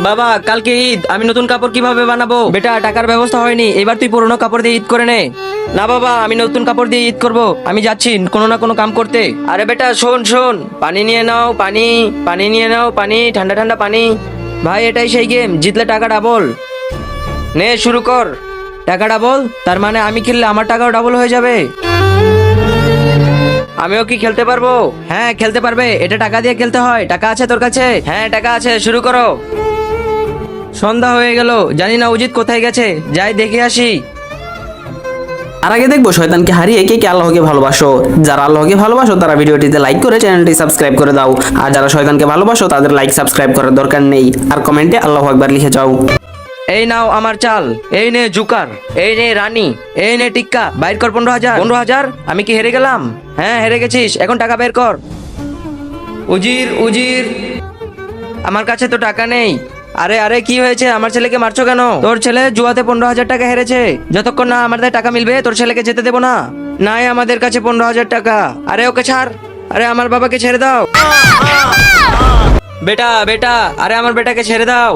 বাবা কালকে ঈদ, আমি নতুন কাপড় কিভাবে বানাবো? বেটা টাকার ব্যবস্থা হয়নি, এবার তুই পুরোনো কাপড় দিয়ে ঈদ করে নে। না বাবা, আমি নতুন কাপড় দিয়ে ঈদ করব, আমি যাচ্ছি কোনো না কোনো কাম করতে। আরে বেটা শোন শোন, পানি নিয়ে নাও, পানি পানি নিয়ে নাও, পানি ঠান্ডা ঠান্ডা পানি। ভাই এটাই সেই গেম, জিতলে টাকা ডাবল। নে শুরু কর। টাকা ডাবল, তার মানে আমি খেললে আমার টাকাও ডাবল হয়ে যাবে। আমিও কি খেলতে পারবো? হ্যাঁ খেলতে পারবে, এটা টাকা দিয়ে খেলতে হয়। টাকা আছে তোর কাছে? হ্যাঁ টাকা আছে, শুরু করো। সন্ধ্যা হয়ে গেল, জানি না অজিত কোথায় গেছে, যাই দেখে আসি। আর আগে দেখবো শয়তানকে হারিয়ে কে কে আল্লাহকে ভালোবাসো। যারা আল্লাহকে ভালোবাসো তারা ভিডিওটিতে লাইক করে চ্যানেলটি সাবস্ক্রাইব করে দাও, আর যারা শয়তানকে ভালোবাসো তাদের লাইক সাবস্ক্রাইব করার দরকার নেই, আর কমেন্টে আল্লাহু আকবার লিখে যাও। এই নাও আমার চাল, এই নে জুকার, এই নে রানী, এই নে টিক্কা, বাইর কর 15,000। 15,000? আমি কি হেরে গেলাম? হ্যাঁ হেরে গেছিস, এখন টাকা বের কর। উজির উজির, আমার কাছে তো টাকা নেই। আরে আরে কি হয়েছে, আমার ছেলেকে মারছো কেন? তোর ছেলে জুয়াতে 15,000 টাকা হেরেছে, যতক্ষণ না আমাদের টাকা মিলবে তোর ছেলেকে যেতে দেবো না। নাই আমাদের কাছে 15,000 টাকা। আরে ওকে ছাড়, আরে আমার বাবাকে ছেড়ে দাও। বেটা বেটা, আরে আমার বেটাকে ছেড়ে দাও।